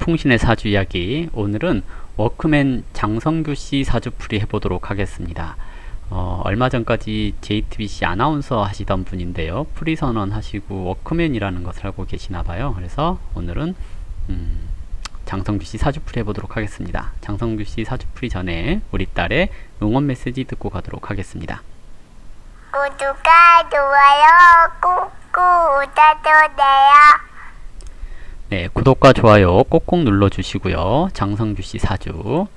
통신의 사주 이야기. 오늘은 워크맨 장성규씨 사주풀이 해보도록 하겠습니다. 얼마 전까지 JTBC 아나운서 하시던 분인데요, 풀이선언 하시고 워크맨이라는 것을 알고 계시나봐요. 그래서 오늘은 장성규씨 사주풀이 해보도록 하겠습니다. 장성규씨 사주풀이 전에 우리 딸의 응원 메시지 듣고 가도록 하겠습니다. 구독과 좋아요 꾹꾹 눌러주세요. 네, 구독과 좋아요 꼭꼭 눌러주시고요. 장성규씨 사주.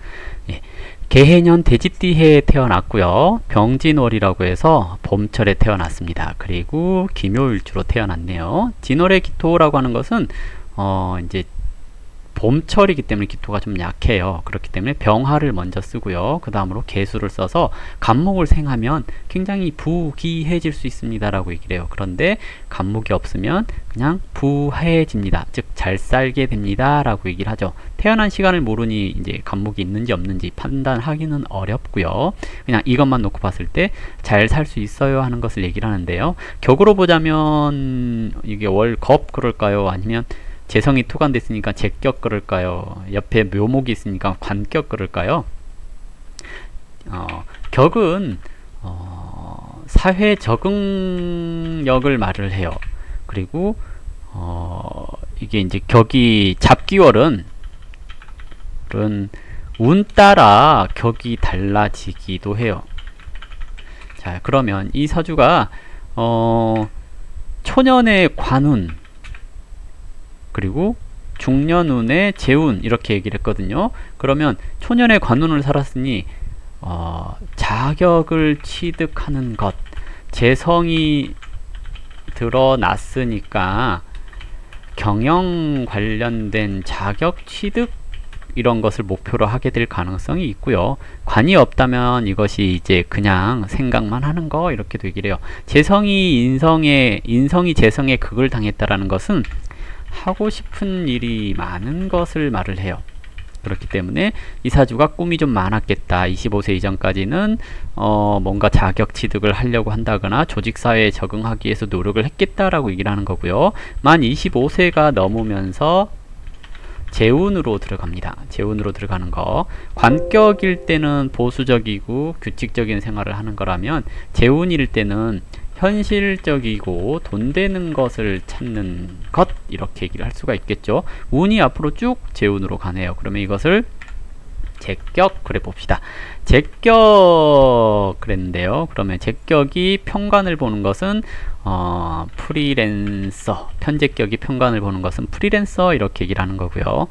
개해년 돼지띠해에 태어났고요. 병진월이라고 해서 봄철에 태어났습니다. 그리고 기묘일주로 태어났네요. 진월의 기토라고 하는 것은 이제 봄철이기 때문에 기토가 좀 약해요. 그렇기 때문에 병화를 먼저 쓰고요. 그 다음으로 개수를 써서 간목을 생하면 굉장히 부귀해질 수 있습니다 라고 얘기를 해요. 그런데 간목이 없으면 그냥 부해집니다. 즉 잘 살게 됩니다 라고 얘기를 하죠. 태어난 시간을 모르니 이제 간목이 있는지 없는지 판단하기는 어렵고요. 그냥 이것만 놓고 봤을 때 잘 살 수 있어요 하는 것을 얘기를 하는데요. 격으로 보자면 이게 월겁 그럴까요? 아니면 재성이 투관됐으니까 제격 그럴까요? 옆에 묘목이 있으니까 관격 그럴까요? 격은 사회 적응력을 말을 해요. 그리고 이게 이제 격이 잡기월은 운 따라 격이 달라지기도 해요. 자, 그러면 이 사주가 초년의 관운 그리고 중년운의 재운 이렇게 얘기를 했거든요. 그러면 초년의 관운을 살았으니 자격을 취득하는 것, 재성이 드러났으니까 경영 관련된 자격 취득 이런 것을 목표로 하게 될 가능성이 있고요. 관이 없다면 이것이 이제 그냥 생각만 하는 거 이렇게도 얘기를 해요. 재성이 인성이 재성에 극을 당했다라는 것은 하고 싶은 일이 많은 것을 말을 해요. 그렇기 때문에 이 사주가 꿈이 좀 많았겠다. 25세 이전까지는 뭔가 자격 취득을 하려고 한다거나 조직사회에 적응하기 위해서 노력을 했겠다라고 얘기를 하는 거고요. 만 25세가 넘으면서 재운으로 들어갑니다. 재운으로 들어가는 거. 관격일 때는 보수적이고 규칙적인 생활을 하는 거라면 재운일 때는 현실적이고 돈 되는 것을 찾는 것 이렇게 얘기를 할 수가 있겠죠. 운이 앞으로 쭉 재운으로 가네요. 그러면 이것을 제격 그래 봅시다. 제격 그랬는데요. 그러면 제격이 평관을 보는 것은 프리랜서, 편제격이 평관을 보는 것은 프리랜서 이렇게 얘기를 하는 거고요.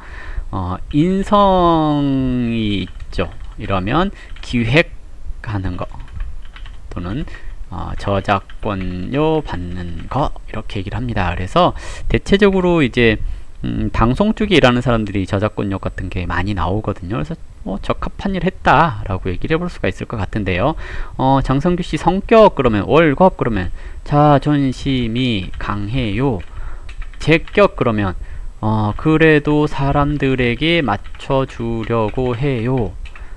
인성이 있죠. 이러면 기획하는 거 또는 저작권료 받는 거 이렇게 얘기를 합니다. 그래서 대체적으로 이제 방송 쪽에 일하는 사람들이 저작권료 같은 게 많이 나오거든요. 그래서 적합한 일 했다 라고 얘기를 해볼 수가 있을 것 같은데요. 장성규씨 성격 그러면 월겁 그러면 자존심이 강해요. 제격 그러면 그래도 사람들에게 맞춰주려고 해요.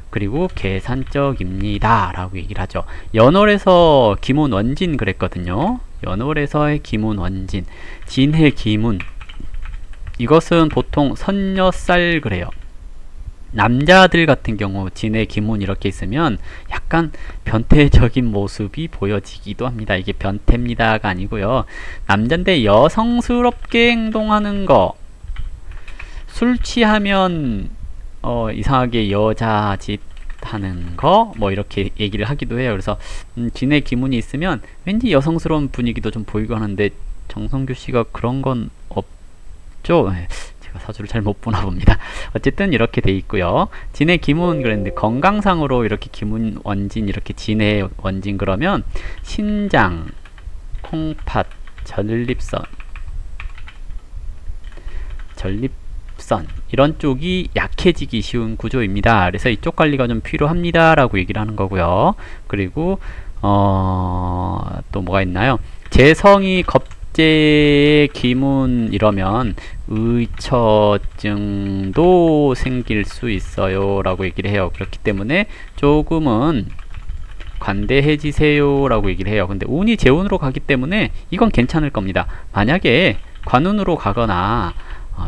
그리고 계산적입니다 라고 얘기를 하죠. 연월에서 기문 원진 그랬거든요. 연월에서의 기문 원진, 진해 기문, 이것은 보통 선녀살 그래요. 남자들 같은 경우 진해 기문 이렇게 있으면 약간 변태적인 모습이 보여지기도 합니다. 이게 변태입니다가 아니고요. 남잔데 여성스럽게 행동하는 거, 술 취하면 이상하게 여자 짓 하는 거 뭐 이렇게 얘기를 하기도 해요. 그래서 진해 기문이 있으면 왠지 여성스러운 분위기도 좀 보이고 하는데 장성규씨가 그런 건 없죠. 제가 사주를 잘 못 보나 봅니다. 어쨌든 이렇게 돼 있고요. 진해 기문 그랬는데 건강상으로 이렇게 기문 원진 이렇게 진해 원진 그러면 신장, 콩팥, 전립선 이런 쪽이 약해지기 쉬운 구조입니다. 그래서 이쪽 관리가 좀 필요합니다 라고 얘기를 하는 거고요. 그리고 또 뭐가 있나요? 재성이 겁재의 기문 이러면 의처증도 생길 수 있어요 라고 얘기를 해요. 그렇기 때문에 조금은 관대해지세요 라고 얘기를 해요. 근데 운이 재운으로 가기 때문에 이건 괜찮을 겁니다. 만약에 관운으로 가거나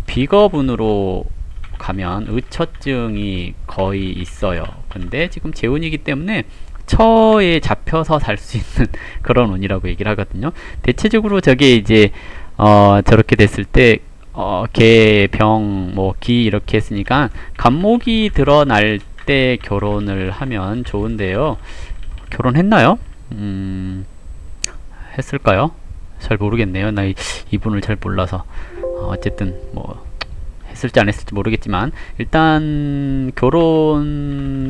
비겁운으로 가면 의처증이 거의 있어요. 근데 지금 재운이기 때문에 처에 잡혀서 살 수 있는 그런 운이라고 얘기를 하거든요. 대체적으로 저게 이제 저렇게 됐을 때 개, 병, 뭐 기 이렇게 했으니까 간목이 드러날 때 결혼을 하면 좋은데요. 결혼했나요? 했을까요? 잘 모르겠네요. 나 이분을 잘 몰라서. 어쨌든 뭐 했을지 안 했을지 모르겠지만 일단 결혼을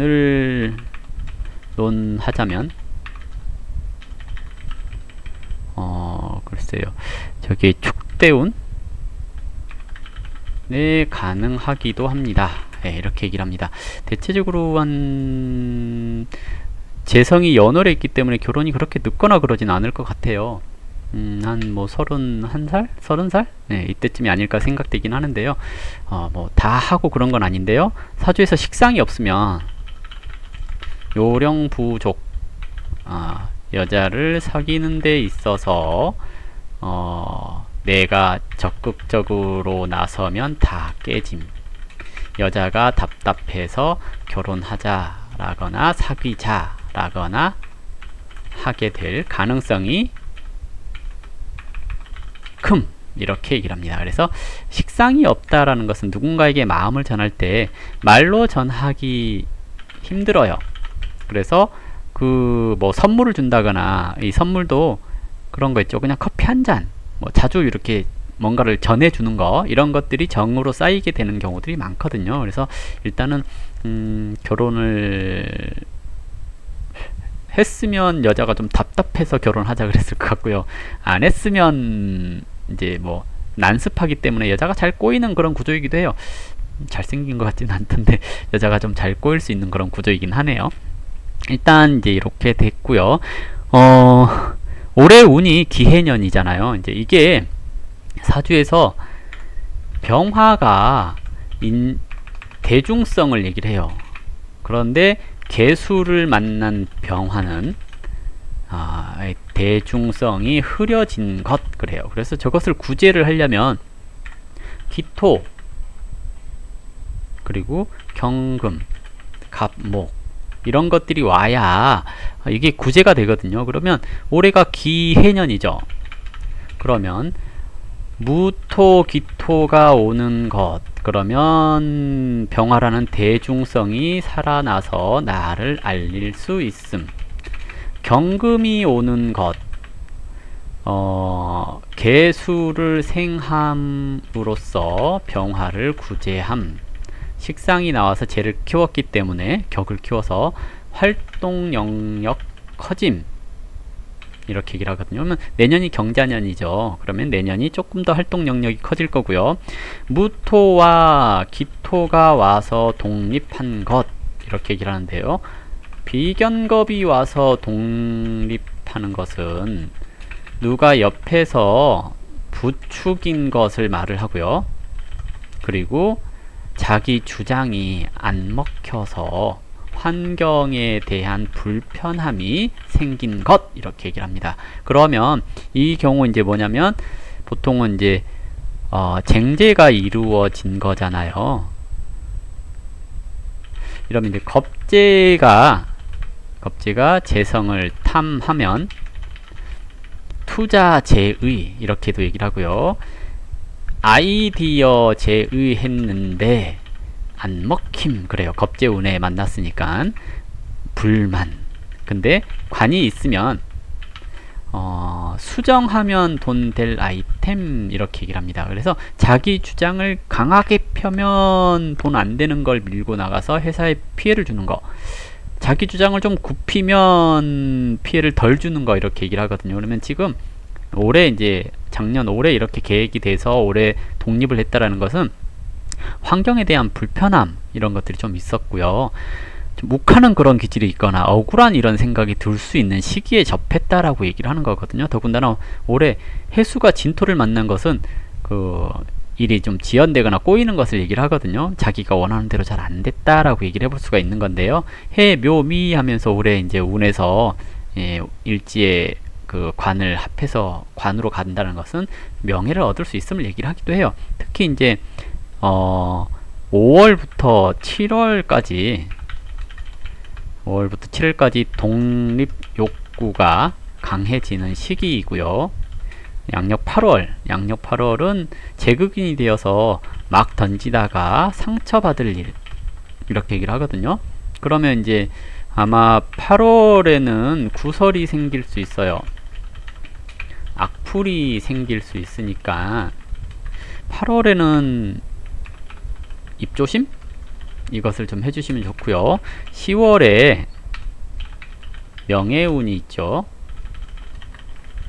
논하자면 글쎄요. 저기 축대운 네, 가능하기도 합니다. 네, 이렇게 얘기를 합니다. 대체적으로 한 재성이 연월에 있기 때문에 결혼이 그렇게 늦거나 그러진 않을 것 같아요. 한 뭐 31살? 30살? 네, 이때쯤이 아닐까 생각되긴 하는데요. 뭐 다 하고 그런 건 아닌데요. 사주에서 식상이 없으면 요령 부족, 여자를 사귀는 데 있어서 내가 적극적으로 나서면 다 깨짐. 여자가 답답해서 결혼하자라거나 사귀자라거나 하게 될 가능성이 큼 이렇게 얘기를 합니다. 그래서 식상이 없다라는 것은 누군가에게 마음을 전할 때 말로 전하기 힘들어요. 그래서 그 뭐 선물을 준다거나 이 선물도 그런 거 있죠. 그냥 커피 한 잔, 뭐 자주 이렇게 뭔가를 전해주는 거, 이런 것들이 정으로 쌓이게 되는 경우들이 많거든요. 그래서 일단은 결혼을 했으면 여자가 좀 답답해서 결혼하자 그랬을 것 같고요. 안 했으면 이제 뭐 난습하기 때문에 여자가 잘 꼬이는 그런 구조이기도 해요. 잘생긴 것 같지는 않던데 여자가 좀 잘 꼬일 수 있는 그런 구조이긴 하네요. 일단 이제 이렇게 됐고요. 올해 운이 기해년이잖아요. 이제 이게 사주에서 병화가 대중성을 얘기를 해요. 그런데 개수를 만난 병화는 대중성이 흐려진 것 그래요. 그래서 저것을 구제를 하려면 기토 그리고 경금, 갑목 이런 것들이 와야 이게 구제가 되거든요. 그러면 올해가 기해년이죠. 그러면 무토, 기토가 오는 것, 그러면 병화라는 대중성이 살아나서 나를 알릴 수 있음. 경금이 오는 것, 개수를 생함으로써 병화를 구제함. 식상이 나와서 재를 키웠기 때문에 격을 키워서 활동 영역 커짐. 이렇게 얘기를 하거든요. 그러면 내년이 경자년이죠. 그러면 내년이 조금 더 활동 영역이 커질 거고요. 무토와 기토가 와서 독립한 것 이렇게 얘기를 하는데요. 비견겁이 와서 독립하는 것은 누가 옆에서 부축인 것을 말을 하고요. 그리고 자기 주장이 안 먹혀서 환경에 대한 불편함이 생긴 것 이렇게 얘기를 합니다. 그러면 이 경우 이제 뭐냐면 보통은 이제 쟁제가 이루어진 거잖아요. 이러면 이제 겁재가 재성을 탐하면 투자 제의 이렇게도 얘기를 하고요. 아이디어 제의했는데 안 먹힘 그래요. 겁재운에 만났으니까 불만. 근데 관이 있으면 수정하면 돈 될 아이템 이렇게 얘기를 합니다. 그래서 자기 주장을 강하게 펴면 돈 안 되는 걸 밀고 나가서 회사에 피해를 주는 거, 자기 주장을 좀 굽히면 피해를 덜 주는 거 이렇게 얘기를 하거든요. 그러면 지금 올해 이제 작년 올해 이렇게 계획이 돼서 올해 독립을 했다라는 것은 환경에 대한 불편함 이런 것들이 좀 있었고요. 좀 욱하는 그런 기질이 있거나 억울한 이런 생각이 들 수 있는 시기에 접했다라고 얘기를 하는 거거든요. 더군다나 올해 해수가 진토를 만난 것은 그 일이 좀 지연되거나 꼬이는 것을 얘기를 하거든요. 자기가 원하는 대로 잘 안 됐다라고 얘기를 해볼 수가 있는 건데요. 해, 묘, 미 하면서 올해 이제 운에서 일지에 그 관을 합해서 관으로 간다는 것은 명예를 얻을 수 있음을 얘기를 하기도 해요. 특히 이제 5월부터 7월까지 5월부터 7월까지 독립 욕구가 강해지는 시기이고요. 양력 8월은 제극인이 되어서 막 던지다가 상처받을 일, 이렇게 얘기를 하거든요. 그러면 이제 아마 8월에는 구설이 생길 수 있어요. 악플이 생길 수 있으니까 8월에는 입조심? 이것을 좀 해주시면 좋고요. 10월에 명예운이 있죠.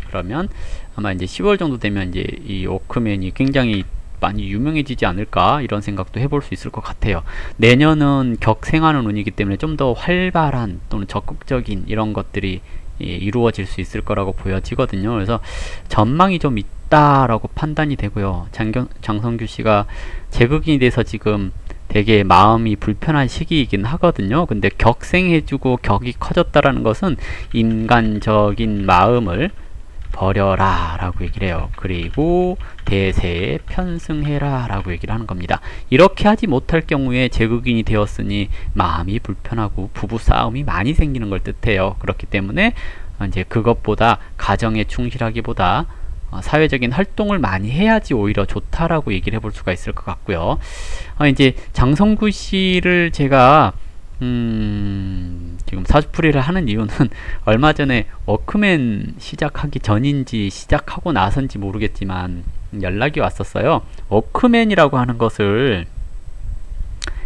그러면 아마 이제 10월 정도 되면 이제 이 워크맨이 굉장히 많이 유명해지지 않을까 이런 생각도 해볼 수 있을 것 같아요. 내년은 격생하는 운이기 때문에 좀 더 활발한 또는 적극적인 이런 것들이 이루어질 수 있을 거라고 보여지거든요. 그래서 전망이 좀 있다라고 판단이 되고요. 장성규 씨가 제극인이 돼서 지금 되게 마음이 불편한 시기이긴 하거든요. 근데 격생해주고 격이 커졌다라는 것은 인간적인 마음을 버려라 라고 얘기를 해요. 그리고 대세에 편승해라 라고 얘기를 하는 겁니다. 이렇게 하지 못할 경우에 제극인이 되었으니 마음이 불편하고 부부싸움이 많이 생기는 걸 뜻해요. 그렇기 때문에 이제 그것보다 가정에 충실하기보다 사회적인 활동을 많이 해야지 오히려 좋다라고 얘기를 해볼 수가 있을 것 같고요. 이제 장성구 씨를 제가 지금 사주풀이를 하는 이유는 얼마 전에 워크맨 시작하기 전인지 시작하고 나선지 모르겠지만 연락이 왔었어요. 워크맨이라고 하는 것을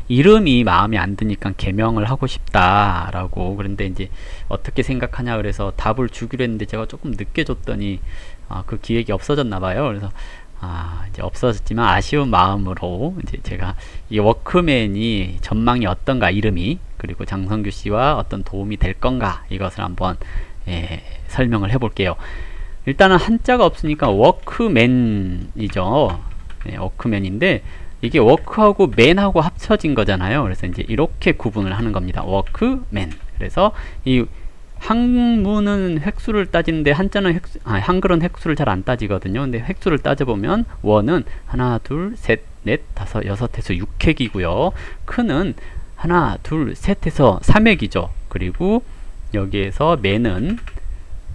이름이 마음에 안 드니까 개명을 하고 싶다라고. 그런데 이제 어떻게 생각하냐 그래서 답을 주기로 했는데 제가 조금 늦게 줬더니 그 기획이 없어졌나 봐요. 그래서 이제 없어졌지만 아쉬운 마음으로 이제 제가 이 워크맨이 전망이 어떤가, 이름이, 그리고 장성규 씨와 어떤 도움이 될 건가, 이것을 한번 설명을 해 볼게요. 일단은 한자가 없으니까 워크맨이죠. 워크맨인데 이게 워크하고 맨하고 합쳐진 거잖아요. 그래서 이제 이렇게 구분을 하는 겁니다. 워크맨. 그래서 이 한문은 획수를 따지는데 한자는 한글은 획수를 잘 안 따지거든요. 근데 획수를 따져보면 원은 하나, 둘, 셋, 넷, 다섯, 여섯 해서 6획이고요. 크는 하나, 둘, 셋 해서 3획이죠. 그리고 여기에서 맨은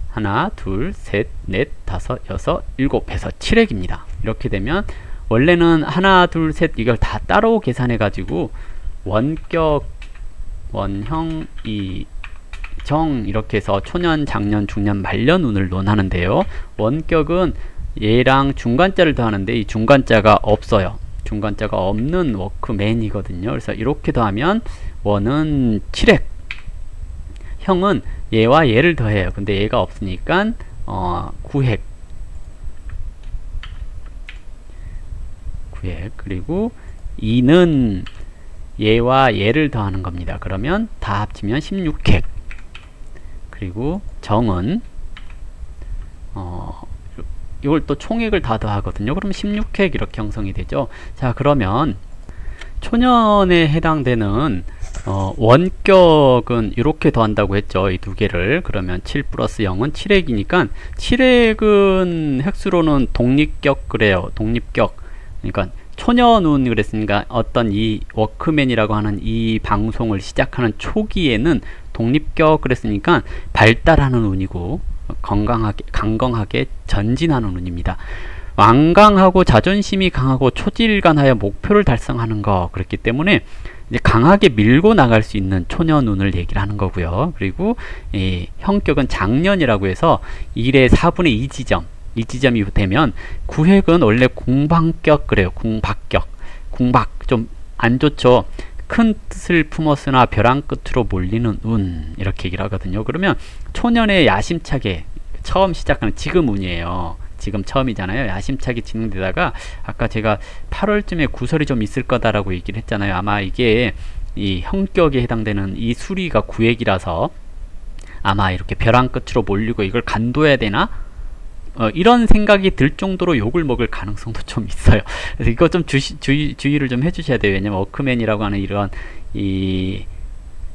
하나, 둘, 셋, 넷, 다섯, 여섯, 일곱 해서 7획입니다. 이렇게 되면 원래는 하나, 둘, 셋 이걸 다 따로 계산해 가지고 원격, 원형, 정 이렇게 해서 초년, 장년, 중년, 말년운을 논하는데요. 원격은 얘랑 중간자를 더하는데 이 중간자가 없어요. 중간자가 없는 워크맨이거든요. 그래서 이렇게 더하면 원은 7획, 형은 얘와 얘를 더해요. 근데 얘가 없으니까 9획, 그리고 2는 얘와 얘를 더하는 겁니다. 그러면 다 합치면 16획. 그리고 정은 이걸 또 총액을 다 더하거든요. 그럼 16획 이렇게 형성이 되죠. 자, 그러면 초년에 해당되는 원격은 이렇게 더한다고 했죠. 이 두 개를. 그러면 7 플러스 0은 7획이니까 7획은 획수로는 독립격 그래요. 독립격. 그러니까 초년운 그랬으니까 어떤 이 워크맨이라고 하는 이 방송을 시작하는 초기에는 독립격 그랬으니까 발달하는 운이고 강건하게 전진하는 운입니다. 완강하고 자존심이 강하고 초지일관하여 목표를 달성하는 거, 그렇기 때문에 이제 강하게 밀고 나갈 수 있는 초년운을 얘기를 하는 거고요. 그리고 형격은 장년이라고 해서 1의 4분의 2 지점, 이 지점이 되면 9획은 원래 궁방격 그래요. 궁박격, 궁박 좀 안 좋죠. 큰 뜻을 품었으나 벼랑 끝으로 몰리는 운, 이렇게 얘기를 하거든요. 그러면 초년에 야심차게 처음 시작하는 지금 운이에요. 지금 처음이잖아요. 야심차게 진행되다가 아까 제가 8월쯤에 구설이 좀 있을 거다라고 얘기를 했잖아요. 아마 이게 이 형격에 해당되는 이 수리가 9획이라서 아마 이렇게 벼랑 끝으로 몰리고 이걸 간도해야 되나? 이런 생각이 들 정도로 욕을 먹을 가능성도 좀 있어요. 그래서 이거 좀 주의를 좀 해주셔야 돼요. 왜냐면 워크맨이라고 하는 이런 이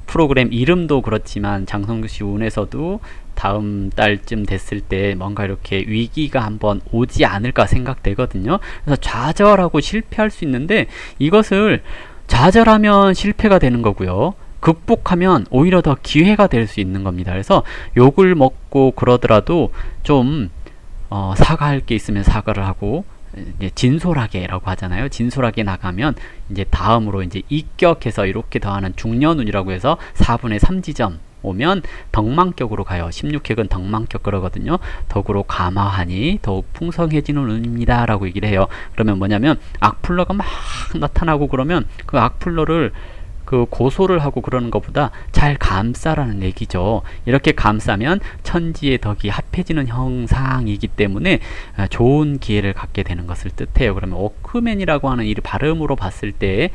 프로그램 이름도 그렇지만 장성규 씨 운에서도 다음 달쯤 됐을 때 뭔가 이렇게 위기가 한번 오지 않을까 생각되거든요. 그래서 좌절하고 실패할 수 있는데 이것을 좌절하면 실패가 되는 거고요. 극복하면 오히려 더 기회가 될 수 있는 겁니다. 그래서 욕을 먹고 그러더라도 좀 사과할 게 있으면 사과를 하고, 이제 진솔하게라고 하잖아요. 진솔하게 나가면 이제 다음으로 이제 입격해서 이렇게 더하는 중년운이라고 해서 4분의 3지점 오면 덕망격으로 가요. 16핵은 덕망격 그러거든요. 덕으로 감화하니 더욱 풍성해지는 운입니다 라고 얘기를 해요. 그러면 뭐냐면 악플러가 막 나타나고 그러면 그 악플러를 그 고소를 하고 그러는 것보다 잘 감싸라는 얘기죠. 이렇게 감싸면 천지의 덕이 합해지는 형상이기 때문에 좋은 기회를 갖게 되는 것을 뜻해요. 그러면 워크맨이라고 하는 이 발음으로 봤을 때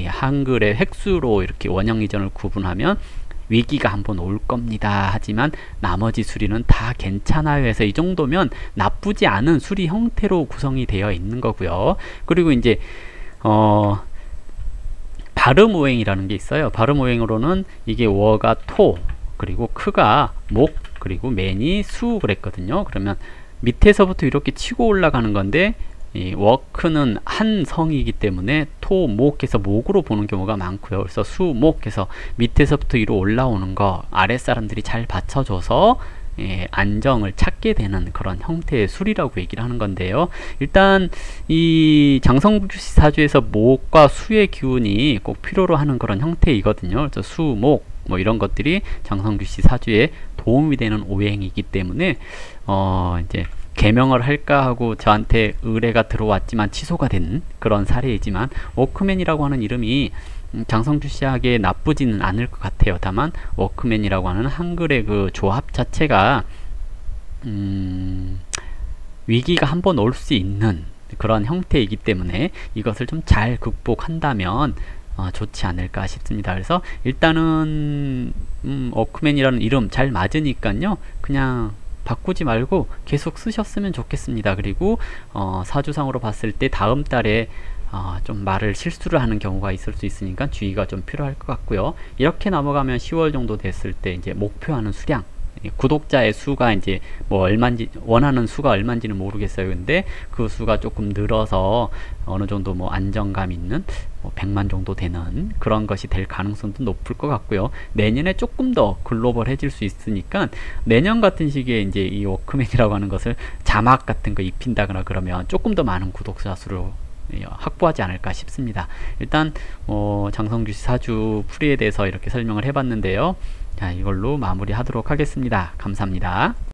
한글의 획수로 이렇게 원형 이전을 구분하면 위기가 한번 올 겁니다. 하지만 나머지 수리는 다 괜찮아요 해서 이 정도면 나쁘지 않은 수리 형태로 구성이 되어 있는 거고요. 그리고 이제 발음오행이라는 게 있어요. 발음오행으로는 이게 워가 토, 그리고 크가 목, 그리고 맨이 수 그랬거든요. 그러면 밑에서부터 이렇게 치고 올라가는 건데, 이 워크는 한 성이기 때문에 토, 목해서 목으로 보는 경우가 많고요. 그래서 수, 목해서 밑에서부터 위로 올라오는 거 아랫사람들이 잘 받쳐줘서 안정을 찾게 되는 그런 형태의 술이라고 얘기를 하는 건데요. 일단 이 장성규씨 사주에서 목과 수의 기운이 꼭 필요로 하는 그런 형태이거든요. 그래서 수, 목 뭐 이런 것들이 장성규씨 사주에 도움이 되는 오행이기 때문에 이제 개명을 할까 하고 저한테 의뢰가 들어왔지만 취소가 된 그런 사례이지만, 워크맨이라고 하는 이름이 장성규 씨에게 나쁘지는 않을 것 같아요. 다만 워크맨이라고 하는 한글의 그 조합 자체가 위기가 한번 올 수 있는 그런 형태이기 때문에 이것을 좀 잘 극복한다면 좋지 않을까 싶습니다. 그래서 일단은 워크맨이라는 이름 잘 맞으니까요, 그냥 바꾸지 말고 계속 쓰셨으면 좋겠습니다. 그리고 사주상으로 봤을 때 다음 달에 좀 말을 실수를 하는 경우가 있을 수 있으니까 주의가 좀 필요할 것 같고요. 이렇게 넘어가면 10월 정도 됐을 때 이제 목표하는 수량, 구독자의 수가 이제 뭐 얼마인지, 원하는 수가 얼마인지는 모르겠어요. 근데 그 수가 조금 늘어서 어느 정도 뭐 안정감 있는 100만 정도 되는 그런 것이 될 가능성도 높을 것 같고요. 내년에 조금 더 글로벌해질 수 있으니까 내년 같은 시기에 이제 이 워크맨이라고 하는 것을 자막 같은 거 입힌다거나 그러면 조금 더 많은 구독자 수를 확보하지 않을까 싶습니다. 일단 장성규 씨 사주 풀이에 대해서 이렇게 설명을 해봤는데요. 자, 이걸로 마무리하도록 하겠습니다. 감사합니다.